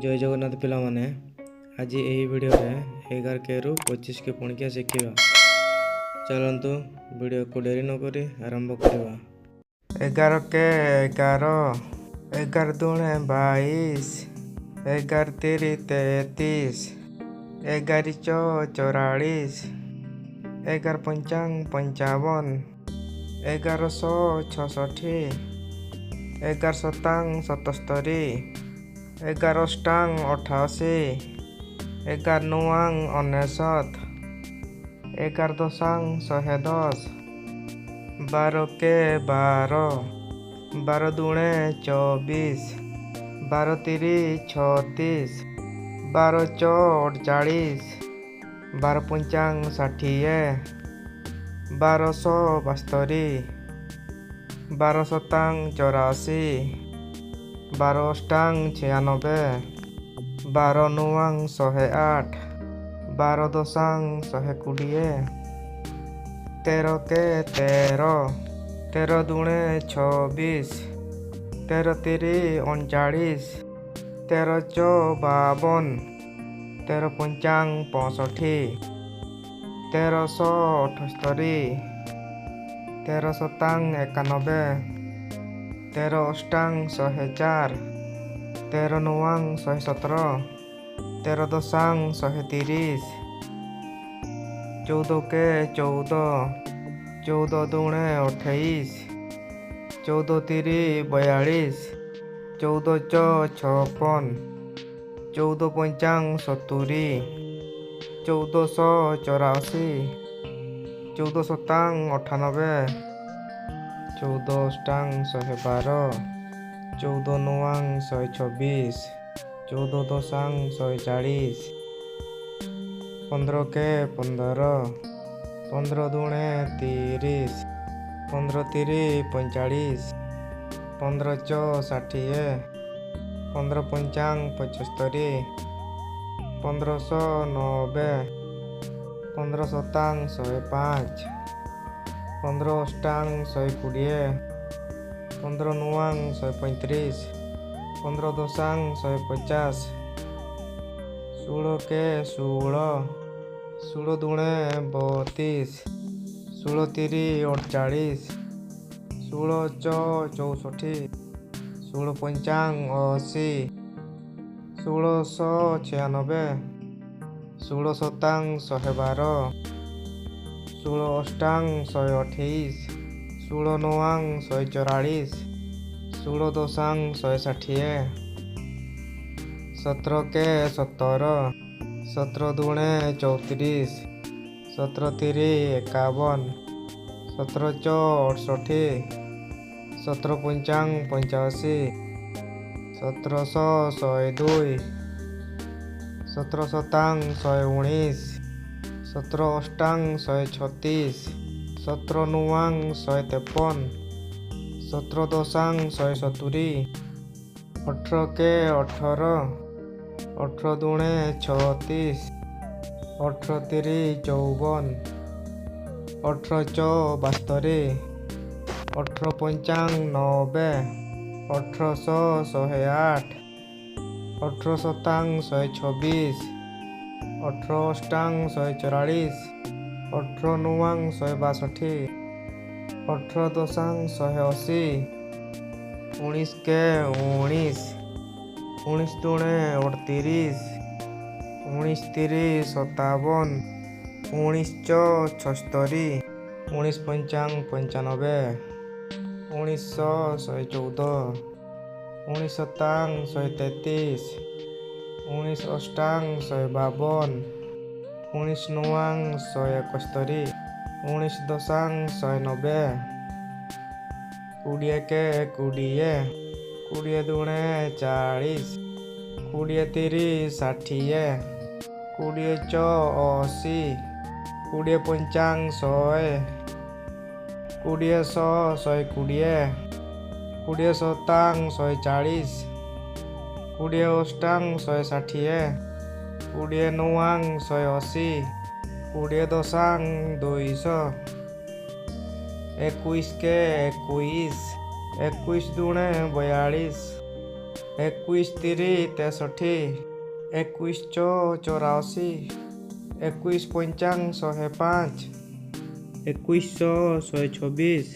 जय जगन्नाथ पिला माने आज यही वीडियो रे 11 के रु 25 के पणकिया शिखिबा। चलंतु वीडियो को देरी न करी आरंभ करवा। 11 के 11 11 दूणे 22 11 तिरी 33 11 चौ 44 11 पंचांग 55 11 सौ 66 11 सतांग 77 11 अष्टांग 88 11 नुआंग 99 11 दशांग 110 12 के 12 12 दूणे 24 12 तिरी 36 12 चौ 48 12 पंचांग 60 12 सौ 72 12 सतांग 84 12 अष्टांग 96 12 नुआंग 108 12 दशांग 120 13 के 13 13 दूणे 26 13 तिरी 39 13 चौ 52 13 पंचांग 65 13 सौ 78 13 सतांग 91 13 अष्टांग 104 13 नुआंग 117 13 दशांग 130 14 के 14 14 दूणे 28 14 तिरी 42 14 चौ 56 14 पंचांग 70 14 सौ 84 14 सतांग 98 14 अष्टांग 112 14 नुआंग 126 14 दशांग 140 15 के 15 15 दूणे 30 15 तिरी 45 15 चौ 60 15 पंचांग 75 15 सौ 90 15 सतांग 105 15 अष्टांग 120 15 नुआंग 135 15 दशांग 150 16 के 16 16 दूणे 32 16 तिरी 48 16 चौ 64 16 पंचांग 80 16 सौ 96 16 सतांग 112 16 अष्टांग 128 16 नुआंग 144 16 दशांग 160 17 के 17 17 दूणे 34 17 तिरी 51 17 चौ 68 17 पंचांग 85 17 सौ 102 17 सतांग 119 17 अष्टांग 136 17 नुआंग 153 17 दशांग 170 18 के 18 18 दूणे 36 18 तिरी 54 18 चौ 72 18 पंचांग 90 18 सौ 108 18 सतांग 126 18 अष्टांग 144 18 नुआंग 162 18 दशांग 180 19 के 19 19 दूणे 38 19 तिरी 57 19 चौ 76 19 पंचांग 95 19 सौ 114 19 सतांग 133 19 अष्टांग 152 19 नुआंग 171 19 दशांग 190 20 के 20 20 दूणे 40 20 तिरी 60 20 चौ 80 20 पंचांग 100 20 सौ 120 20 सतांग 140 20 अष्टांग 160 20 नुआंग 180 20 दशांग 200 21 के 21 21 दूणे 42 21 3 63, 21 4 84, 21 5 105, 21 126,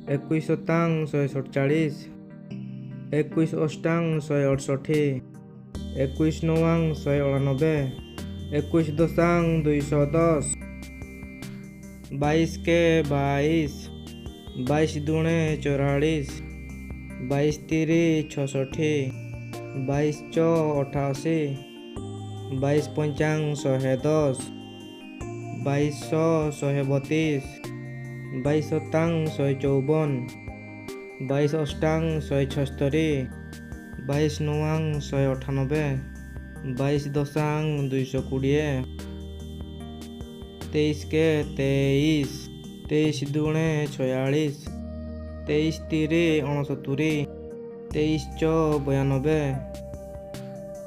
21 7 147, 21 8 168, 21 9 199, 21 10 210, 22 के 22, 22 दूणे 44, 22 3 66, 22 4 88, 22 5 110, 22 132, 22 7 154, 22 8 176, 22 9 198, 22 10 220, 23 के 23, 23 दूणे 46, 23 3 69, 23 4 92,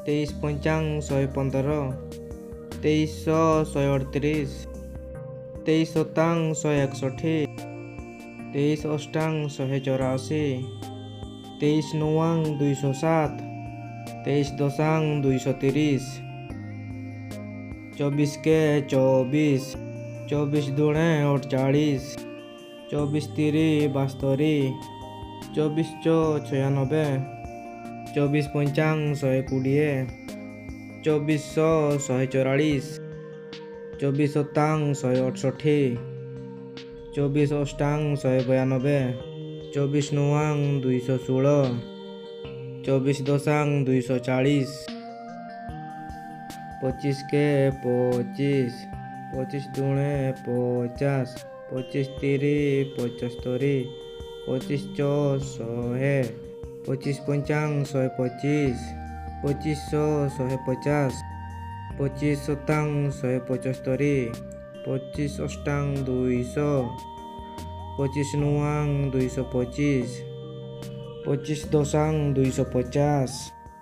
23 5 115, 23 138, 23 7 161, 23 8 184, 23 9 207, 23 10 230, 24 के 24, 24 दूणे 48, 24 3 72, 24 4 96, 24 5 120, 24 144, 24 7 168, 24 8 192, 24 9 216, 24 10 240, 25 के 25, 25 दूणे 50, 25 3 75, 25 4 100, 25 5 125, 25 150, 25 7 175, 25 8 200, 25 9 225, 25 10 250,